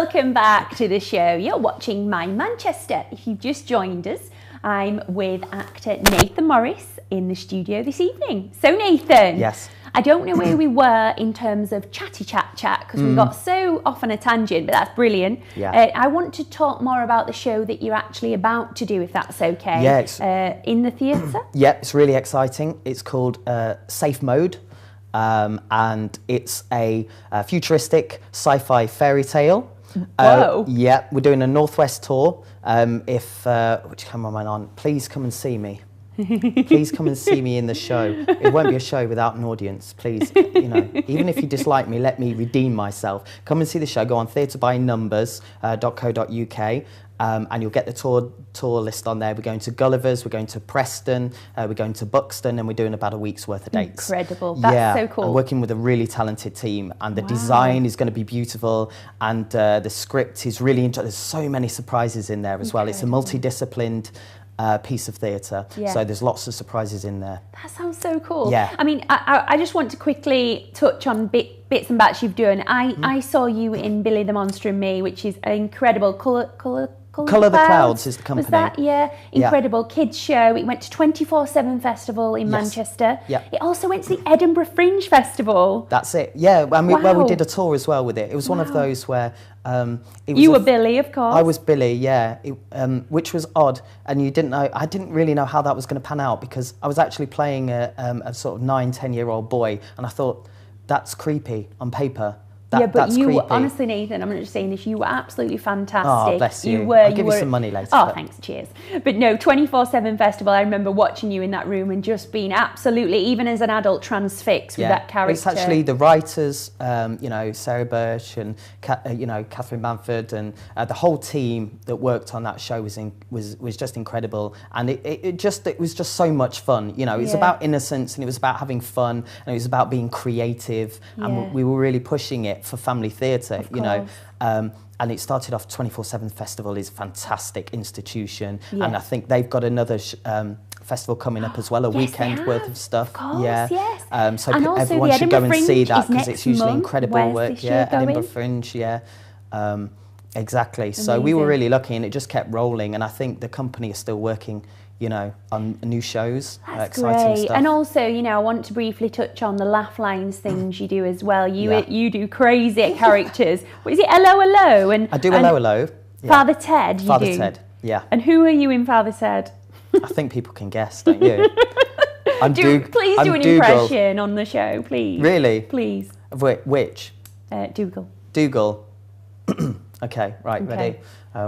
Welcome back to the show. You're watching My Manchester. If you've just joined us, I'm with actor Nathan Morris in the studio this evening. So Nathan, yes, I don't know where we were in terms of chatty chat because we got so off on a tangent, but that's brilliant. Yeah. I want to talk more about the show that you're actually about to do, if that's okay. Yes. In the theatre? Yeah, it's really exciting. It's called Safe Mode, and it's a futuristic sci-fi fairy tale. Whoa. Yeah, we're doing a Northwest tour. Which camera am I on? Please come and see me. Please come and see me in the show. It won't be a show without an audience, please. You know, even if you dislike me, let me redeem myself. Come and see the show. Go on theatrebynumbers.co.uk. And you'll get the tour list on there. We're going to Gulliver's, we're going to Preston, we're going to Buxton, and we're doing about a week's worth of dates. Incredible. That's so cool. I'm working with a really talented team, and the design is going to be beautiful, and the script is really interesting. There's so many surprises in there as well. It's a multidisciplined piece of theatre, so there's lots of surprises in there. That sounds so cool. Yeah. I mean, I just want to quickly touch on bits and bats you've done. I saw you in Billy the Monster and Me, which is an incredible Colour the Clouds is the company. Was that? Yeah. Incredible kids show. It went to 24/7 Festival in Manchester. Yeah. It also went to the Edinburgh Fringe Festival. That's it. Yeah. And we did a tour as well with it. It was one of those where you were Billy, of course. I was Billy, yeah. Which was odd, and you didn't know. I didn't really know how that was going to pan out, because I was actually playing a sort of 9-10-year-old boy, and I thought, that's creepy on paper. But you creepy. were, honestly, Nathan, I'm not just saying this, you were absolutely fantastic. Oh, bless you. I'll give you some money later. Oh, thanks, cheers. But no, 24/7 Festival, I remember watching you in that room and just being absolutely, even as an adult, transfixed with that character. It's actually the writers, you know, Sarah Birch and, you know, Catherine Manford, and the whole team that worked on that show was just incredible. And it was just so much fun. You know, it was about innocence, and it was about having fun, and it was about being creative. And we were really pushing it for family theatre, you know. And it started off 24/7 Festival is a fantastic institution, and I think they've got another festival coming up as well, a weekend worth of stuff. Of course, yes. So and also everyone the should go and Edinburgh see Fringe that, is because it's usually month. incredible Where's work. this year going? Edinburgh Fringe, exactly. So we Amazing. were really lucky, and it just kept rolling. And I think the company is still working, you know, on new shows, That's exciting great. stuff. And also, you know, I want to briefly touch on the laugh lines things you do as well. You do crazy characters. What is it, Hello Hello? And I do Hello Hello. Father Ted, you Father do. Ted, yeah. And who are you in Father Ted? I think people can guess, don't you? Please do an impression on the show, please. Really? Please. Of which? Dougal. Dougal. Okay, right, ready?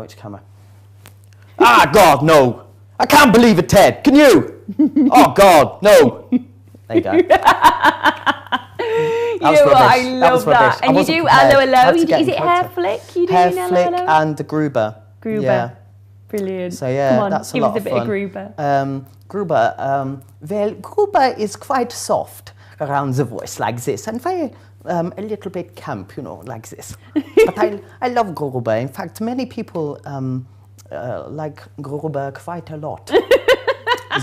Which camera? Ah, God, no! I can't believe it, Ted. Can you? Oh, God, no. There you go. You know what? I love that. And you do Hello Hello. Is it Hair Flick? You do Hair Hello Flick Hello? and the Gruber. Gruber. Yeah. Brilliant. So yeah, come on, that's a give lot us a of bit fun. of Gruber. Gruber, well, Gruber is quite soft around the voice like this, and very a little bit camp, you know, like this. But I love Gruber. In fact, many people like Gruber quite a lot.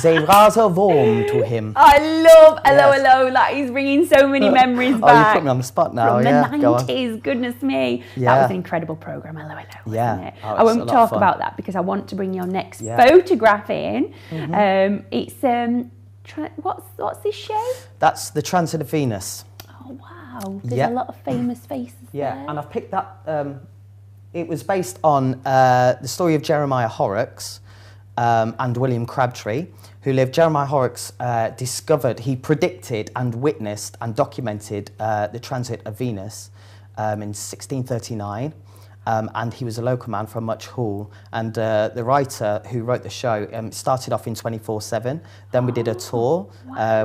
They rather warm to him. I love Hello Hello. Like, he's bringing so many memories back. Oh, you put me on the spot now. From yeah, the go on. 90s, goodness me. Yeah. That was an incredible programme, Hello Hello, wasn't it? Oh, I won't talk about that because I want to bring your next photograph in. It's, what's this show? That's the Transit of Venus. Oh, wow. There's a lot of famous faces there. And I've picked that, it was based on the story of Jeremiah Horrocks and William Crabtree, who lived. Jeremiah Horrocks he predicted and witnessed and documented the transit of Venus in 1639, and he was a local man from Much Hall. And the writer who wrote the show started off in 24/7. Then we did a tour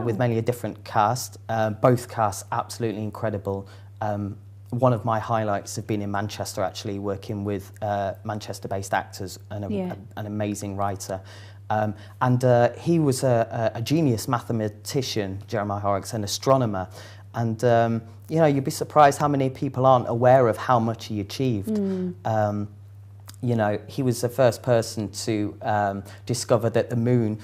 with mainly a different cast. Both casts absolutely incredible. One of my highlights have been in Manchester, actually, working with Manchester-based actors and an amazing writer. And he was a genius mathematician, Jeremiah Horrocks, an astronomer. And, you know, you'd be surprised how many people aren't aware of how much he achieved. you know, he was the first person to discover that the moon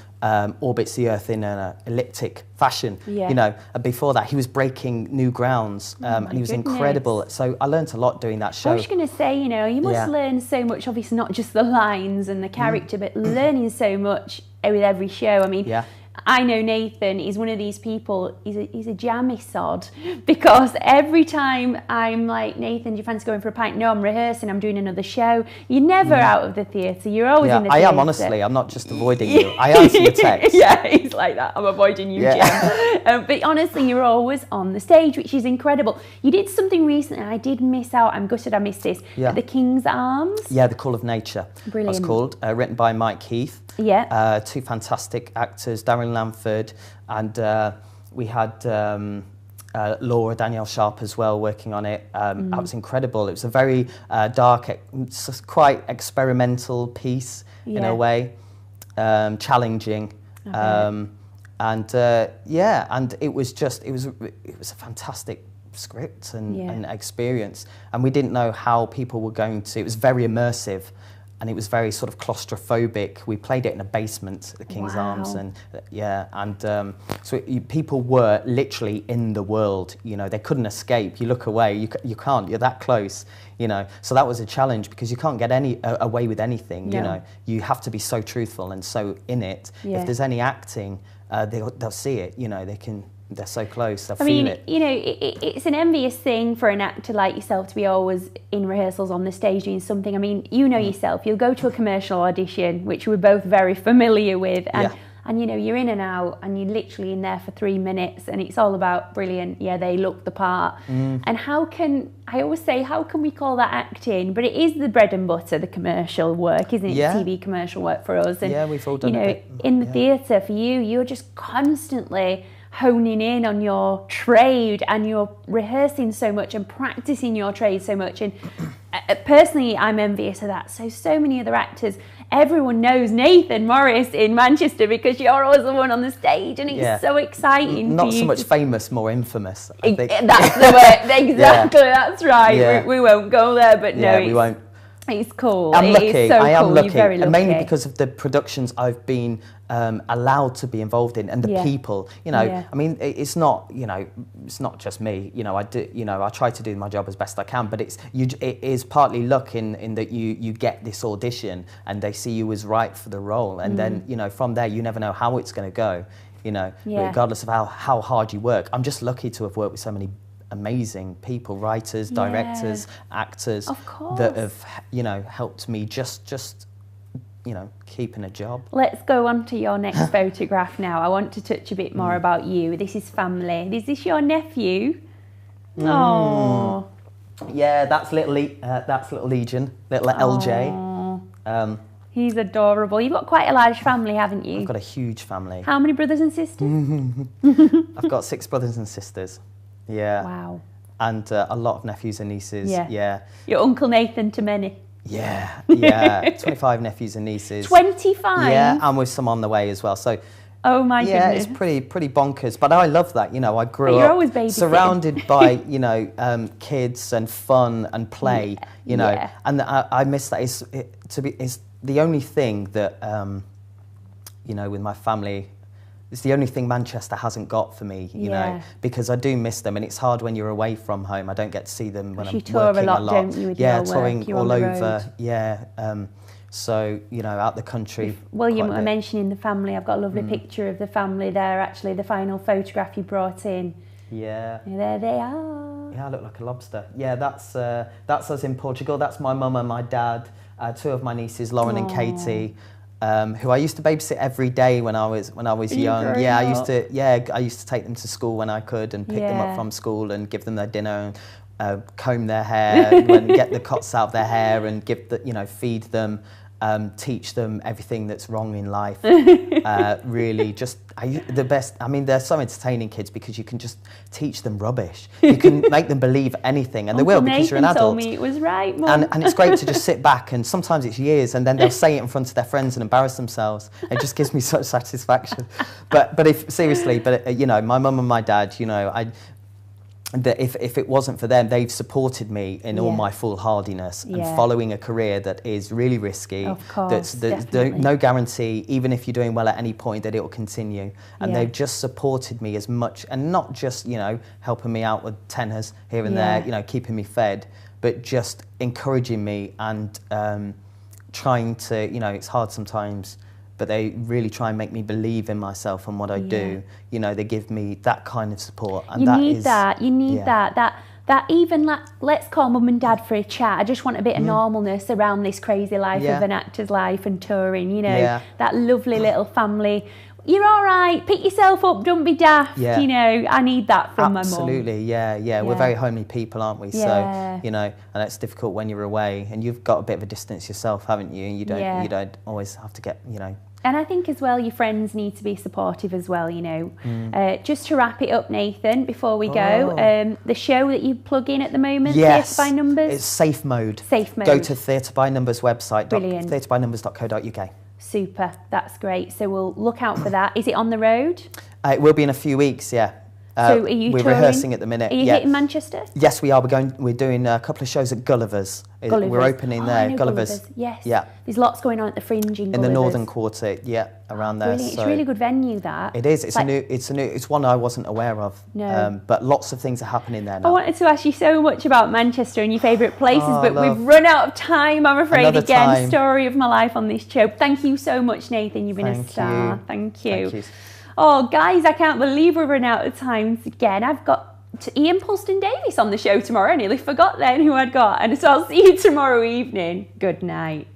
orbits the Earth in an elliptic fashion. Yeah. You know, and before that, he was breaking new grounds, and he was incredible. So I learnt a lot doing that show. I was going to say, you know, you must learn so much, obviously not just the lines and the character, but learning so much with every show. I mean, I know Nathan is one of these people, he's a jammy sod, because every time I'm like, Nathan, do you fancy going for a pint? No, I'm rehearsing, I'm doing another show. You're never out of the theatre, you're always in the theatre. I am, honestly, I'm not just avoiding you. I answer your text. Yeah, he's like that, I'm avoiding you, Gem. But honestly, you're always on the stage, which is incredible. You did something recently, I did miss out, I'm gutted I missed this, at the King's Arms. Yeah, The Call of Nature. Brilliant. That's called, written by Mike Heath. Yeah. Two fantastic actors, Darren Lamford, and we had Laura Danielle Sharp as well working on it. That was incredible. It was a very dark, quite experimental piece in a way, challenging, and and it was a fantastic script and experience, and we didn't know how people were going to. It was very immersive. And it was very sort of claustrophobic. We played it in a basement at the King's Arms, and so people were literally in the world. You know, they couldn't escape. You look away, you can't. You're that close. You know, so that was a challenge because you can't get away with anything. No. You know, you have to be so truthful and so in it. Yeah. If there's any acting, they'll see it. You know, they're so close, they'll feel it. You know, it's an envious thing for an actor like yourself to be always in rehearsals on the stage doing something. I mean, you know yourself, you'll go to a commercial audition, which we're both very familiar with, and you know, you're in and out, and you're literally in there for 3 minutes, and it's all about brilliant, they look the part. And I always say, how can we call that acting? But it is the bread and butter, the commercial work, isn't it? TV commercial work for us. And, we've all done it. In the theatre, for you, you're just constantly honing in on your trade, and you're rehearsing so much and practicing your trade so much, and personally I'm envious of that. So many other actors, everyone knows Nathan Morris in Manchester because you're always the one on the stage, and it's so exciting. Not so much famous, more infamous, I think. That's the word, exactly. That's right. We won't go there, but no, we won't. It's cool. I'm lucky. It's so I am cool. lucky. You're very lucky. And mainly because of the productions I've been allowed to be involved in, and the people. You know, I mean, it's not. You know, it's not just me. You know, I do. You know, I try to do my job as best I can. But it is partly luck in that you get this audition and they see you as right for the role, and then from there you never know how it's going to go. You know, regardless of how hard you work. I'm just lucky to have worked with so many amazing people, writers, directors, actors that have helped me just keeping a job. Let's go on to your next photograph now. I want to touch a bit more about you. This is family. Is this your nephew? Oh, yeah, that's little Legion, little LJ. He's adorable. You've got quite a large family, haven't you? I've got a huge family. How many brothers and sisters? I've got 6 brothers and sisters. Yeah. Wow. And a lot of nephews and nieces. Yeah. Your Uncle Nathan to many. Yeah. 25 nephews and nieces. 25? Yeah, and with some on the way as well. So, oh my goodness. Yeah, it's pretty bonkers. But I love that. You know, I grew You're up always babysitting. surrounded by, kids and fun and play, you know. And I miss that. It's the only thing that, with my family, it's the only thing Manchester hasn't got for me, you know, because I do miss them, and it's hard when you're away from home. I don't get to see them when I'm working a lot. Don't you, with your touring work? You're all on the over. road. So, out the country. William were mentioning the family. I've got a lovely picture of the family there, actually, the final photograph you brought in. Yeah. There they are. Yeah, I look like a lobster. Yeah, that's us in Portugal. That's my mum and my dad, 2 of my nieces, Lauren and Katie. Who I used to babysit every day when I was young. Yeah, I used to take them to school when I could and pick them up from school and give them their dinner and comb their hair, and get the cots out of their hair and feed them, teach them everything that's wrong in life. Really, the best. I mean, they're so entertaining, kids, because you can just teach them rubbish. You can make them believe anything, and they will, because you're an adult. Told me it was right, Mum. And it's great to just sit back, and sometimes it's years, and then they'll say it in front of their friends and embarrass themselves. It just gives me such satisfaction. But my mum and my dad, that if it wasn't for them, they've supported me in all my foolhardiness and following a career that is really risky. Of course, there's no guarantee, even if you're doing well at any point, that it will continue. And they've just supported me as much, and not just, you know, helping me out with tenors here and there, you know, keeping me fed, but just encouraging me and trying to, you know, it's hard sometimes, but they really try and make me believe in myself and what I do. You know, they give me that kind of support. And you need that even, let's call mum and dad for a chat. I just want a bit of normalness around this crazy life of an actor's life and touring, you know, that lovely little family. You're all right, pick yourself up, don't be daft, you know, I need that from my mum. Absolutely, yeah. We're very homely people, aren't we? So, you know, and it's difficult when you're away, and you've got a bit of a distance yourself, haven't you? You don't always have to get, you know. And I think as well, your friends need to be supportive as well, you know. Just to wrap it up, Nathan, before we go, the show that you plug in at the moment, Theatre by Numbers? It's Safe Mode. Safe Mode. Go to Theatre by Numbers website, theatrebynumbers.co.uk. Super, that's great. So we'll look out for that. Is it on the road? It will be in a few weeks, So are you we're touring? rehearsing at the minute. Are you hitting Manchester? Yes, we are. We're doing a couple of shows at Gulliver's. We're opening there. I know Gulliver's. Yes. Yeah. There's lots going on at the Fringe in the Northern Quarter. Around there. Brilliant. It's a really good venue, that. It is. It's one I wasn't aware of. No. But lots of things are happening there now. I wanted to ask you so much about Manchester and your favourite places, but we've run out of time, I'm afraid. Story of my life on this show. Thank you so much, Nathan. You've been a star. Thank you. Thank you. Oh, guys, I can't believe we've run out of time again. I've got Ian Polston-Davies on the show tomorrow. I nearly forgot then who I'd got. And so I'll see you tomorrow evening. Good night.